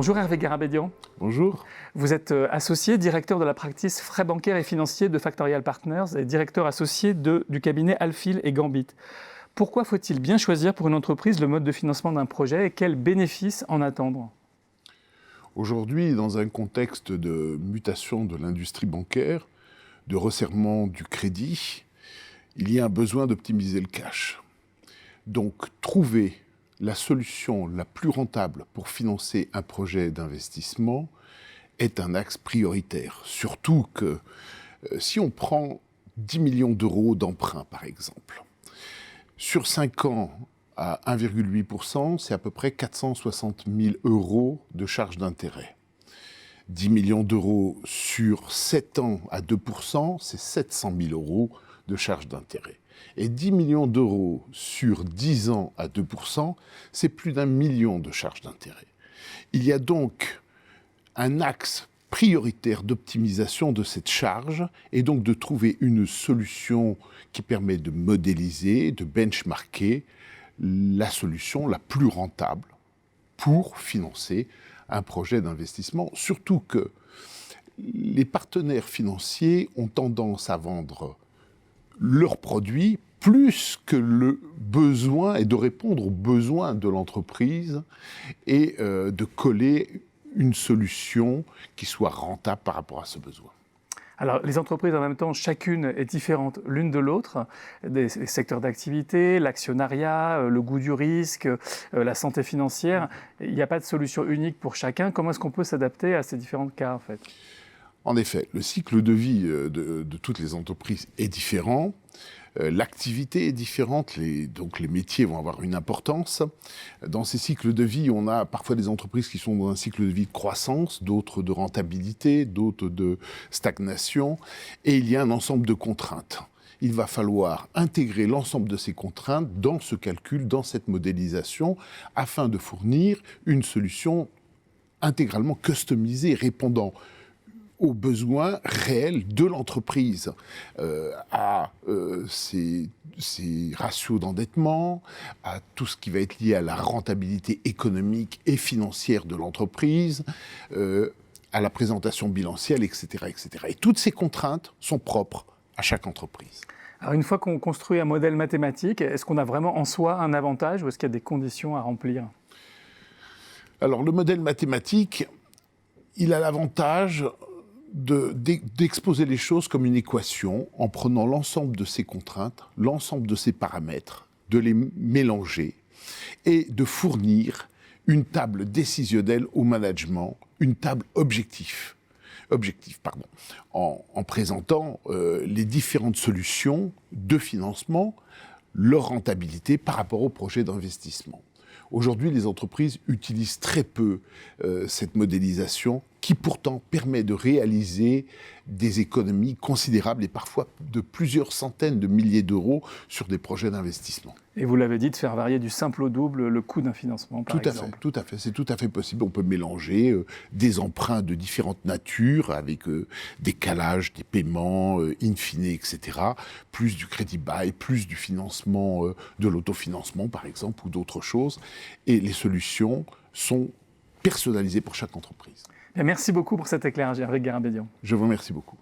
Bonjour Hervé Garabédian. Bonjour. Vous êtes associé, directeur de la practice frais bancaires et financiers de Factorial Partners et directeur associé du cabinet Alfil et Gambit. Pourquoi faut-il bien choisir pour une entreprise le mode de financement d'un projet et quels bénéfices en attendre ? Aujourd'hui, dans un contexte de mutation de l'industrie bancaire, de resserrement du crédit, il y a un besoin d'optimiser le cash. Donc, trouver la solution la plus rentable pour financer un projet d'investissement est un axe prioritaire. Surtout que si on prend 10 millions d'euros d'emprunt, par exemple, sur 5 ans à 1,8%, c'est à peu près 460 000 euros de charges d'intérêt. 10 millions d'euros sur 7 ans à 2%, c'est 700 000 euros de charges d'intérêt. Et 10 millions d'euros sur 10 ans à 2%, c'est plus d'1 million de charges d'intérêt. Il y a donc un axe prioritaire d'optimisation de cette charge et donc de trouver une solution qui permet de modéliser, de benchmarker la solution la plus rentable pour financer un projet d'investissement. Surtout que les partenaires financiers ont tendance à vendre leurs produits plus que le besoin et de répondre aux besoins de l'entreprise et de coller une solution qui soit rentable par rapport à ce besoin. Alors, les entreprises, en même temps, chacune est différente l'une de l'autre. Des secteurs d'activité, l'actionnariat, le goût du risque, la santé financière. Il n'y a pas de solution unique pour chacun. Comment est-ce qu'on peut s'adapter à ces différents cas, en fait ? En effet, le cycle de vie de toutes les entreprises est différent. L'activité est différente, donc les métiers vont avoir une importance. Dans ces cycles de vie, on a parfois des entreprises qui sont dans un cycle de vie de croissance, d'autres de rentabilité, d'autres de stagnation, et il y a un ensemble de contraintes. Il va falloir intégrer l'ensemble de ces contraintes dans ce calcul, dans cette modélisation, afin de fournir une solution intégralement customisée, répondant aux besoins réels de l'entreprise, à ses ratios d'endettement, à tout ce qui va être lié à la rentabilité économique et financière de l'entreprise, à la présentation bilancielle, etc., etc. Et toutes ces contraintes sont propres à chaque entreprise. Alors, une fois qu'on construit un modèle mathématique, est-ce qu'on a vraiment en soi un avantage ou est-ce qu'il y a des conditions à remplir ? Alors, le modèle mathématique, il a l'avantage d'exposer les choses comme une équation en prenant l'ensemble de ces contraintes, l'ensemble de ces paramètres, de les mélanger et de fournir une table décisionnelle au management, une table objective, en présentant les différentes solutions de financement, leur rentabilité par rapport au projet d'investissement. Aujourd'hui, les entreprises utilisent très peu cette modélisation qui pourtant permet de réaliser des économies considérables et parfois de plusieurs centaines de milliers d'euros sur des projets d'investissement. Et vous l'avez dit, de faire varier du simple au double le coût d'un financement, par exemple. Tout à fait, c'est tout à fait possible. On peut mélanger des emprunts de différentes natures avec des calages, des paiements, in fine, etc. Plus du crédit bail, plus du financement, de l'autofinancement par exemple, ou d'autres choses. Et les solutions sont personnalisées pour chaque entreprise. Merci beaucoup pour cet éclairage, Hervé Garabédian. Je vous remercie beaucoup.